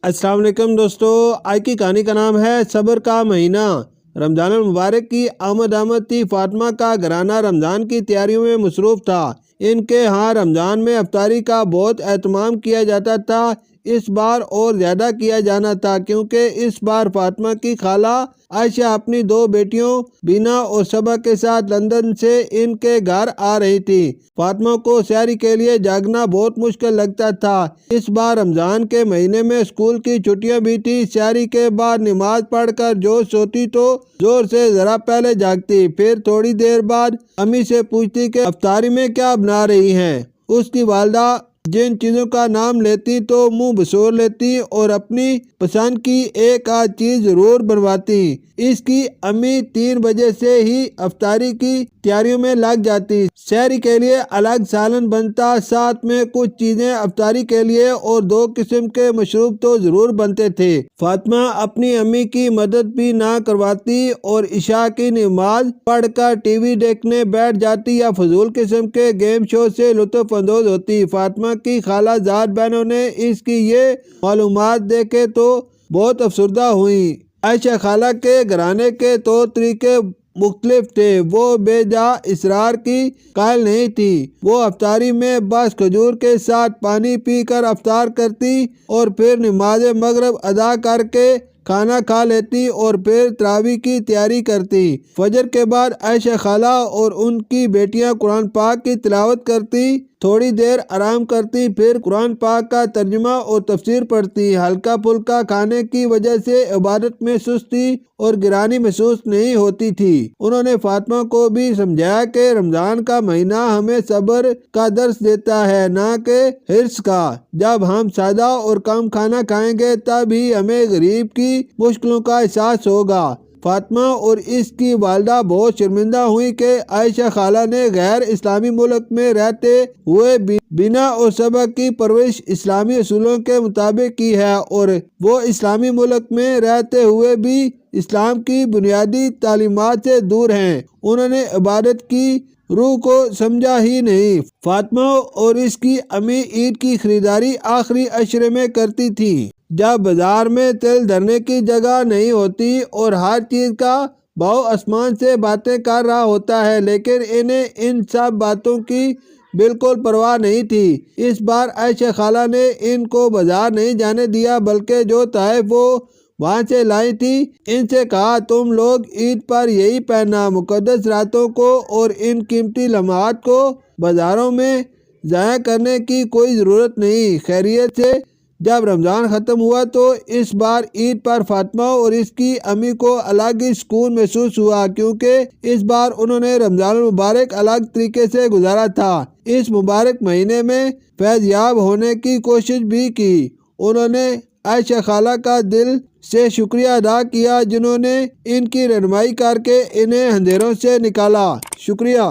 السلام علیکم دوستو، آج کی کہانی کا نام ہے صبر کا مہینہ۔ رمضان المبارک کی آمد تھی۔ فاطمہ کا گھرانہ رمضان کی تیاریوں میں مصروف تھا۔ ان کے ہاں رمضان میں افطاری کا بہت اہتمام کیا جاتا تھا۔ اس بار اور زیادہ کیا جانا تھا کیونکہ اس بار فاطمہ کی خالہ عائشہ اپنی دو بیٹیوں بینا اور صبا کے ساتھ لندن سے ان کے گھر آ رہی تھی۔ فاطمہ کو سحری کے لیے جاگنا بہت مشکل لگتا تھا۔ اس بار رمضان کے مہینے میں اسکول کی چھٹیاں بھی تھی۔ سحری کے بعد نماز پڑھ کر جو سوتی تو زور سے ذرا پہلے جاگتی، پھر تھوڑی دیر بعد امی سے پوچھتی کہ افطاری میں کیا بنا رہی ہیں۔ اس کی والدہ جن چیزوں کا نام لیتی تو منہ بسور لیتی اور اپنی پسند کی ایک آدھ چیز ضرور بنواتی۔ اس کی امی 3 بجے سے ہی افطاری کی تیاریوں میں لگ جاتی۔ سحری کے لیے الگ سالن بنتا، ساتھ میں کچھ چیزیں افطاری کے لیے اور 2 قسم کے مشروب تو ضرور بنتے تھے۔ فاطمہ اپنی امی کی مدد بھی نہ کرواتی اور عشاء کی نماز پڑھ کر ٹی وی دیکھنے بیٹھ جاتی یا فضول قسم کے گیم شو سے لطف اندوز ہوتی۔ فاطمہ کی خالہ زاد بہنوں نے اس کی یہ معلومات دیکھے تو بہت افسردہ ہوئیں۔ عائشہ خالہ کے گھرانے کے طور طریقے مختلف تھے۔ وہ بے جا اصرار کی قائل نہیں تھی۔ وہ افطاری میں بس کھجور کے ساتھ پانی پی کر افطار کرتی اور پھر نماز مغرب ادا کر کے کھانا کھا لیتی اور پھر تراویح کی تیاری کرتی۔ فجر کے بعد عائشہ خالہ اور ان کی بیٹیاں قرآن پاک کی تلاوت کرتی، تھوڑی دیر آرام کرتی، پھر قرآن پاک کا ترجمہ اور تفسیر پڑھتی۔ ہلکا پھلکا کھانے کی وجہ سے عبادت میں سستی اور گرانی محسوس نہیں ہوتی تھی۔ انہوں نے فاطمہ کو بھی سمجھایا کہ رمضان کا مہینہ ہمیں صبر کا درس دیتا ہے، نہ کہ حرص کا۔ جب ہم سادہ اور کم کھانا کھائیں گے تب ہی ہمیں غریب کی مشکلوں کا احساس ہوگا۔ فاطمہ اور اس کی والدہ بہت شرمندہ ہوئی کہ عائشہ خالہ نے غیر اسلامی ملک میں رہتے ہوئے بینا اور صبا کی پرورش اسلامی اصولوں کے مطابق کی ہے اور وہ اسلامی ملک میں رہتے ہوئے بھی اسلام کی بنیادی تعلیمات سے دور ہیں۔ انہوں نے عبادت کی روح کو سمجھا ہی نہیں۔ فاطمہ اور اس کی امی عید کی خریداری آخری عشرے میں کرتی تھی، جب بازار میں تل دھرنے کی جگہ نہیں ہوتی اور ہر چیز کا بھاؤ آسمان سے باتیں کر رہا ہوتا ہے، لیکن انہیں ان سب باتوں کی بالکل پرواہ نہیں تھی۔ اس بار عائشہ خالہ نے ان کو بازار نہیں جانے دیا، بلکہ جو تحائف وہ وہاں سے لائی تھی ان سے کہا تم لوگ عید پر یہی پہننا، مقدس راتوں کو اور ان قیمتی لمحات کو بازاروں میں ضائع کرنے کی کوئی ضرورت نہیں۔ خیریت سے جب رمضان ختم ہوا تو اس بار عید پر فاطمہ اور اس کی امی کو الگ ہی سکون محسوس ہوا، کیونکہ اس بار انہوں نے رمضان المبارک الگ طریقے سے گزارا تھا۔ اس مبارک مہینے میں فیض یاب ہونے کی کوشش بھی کی۔ انہوں نے عائشہ خالہ کا دل سے شکریہ ادا کیا جنہوں نے ان کی رہنمائی کر کے انہیں اندھیروں سے نکالا۔ شکریہ۔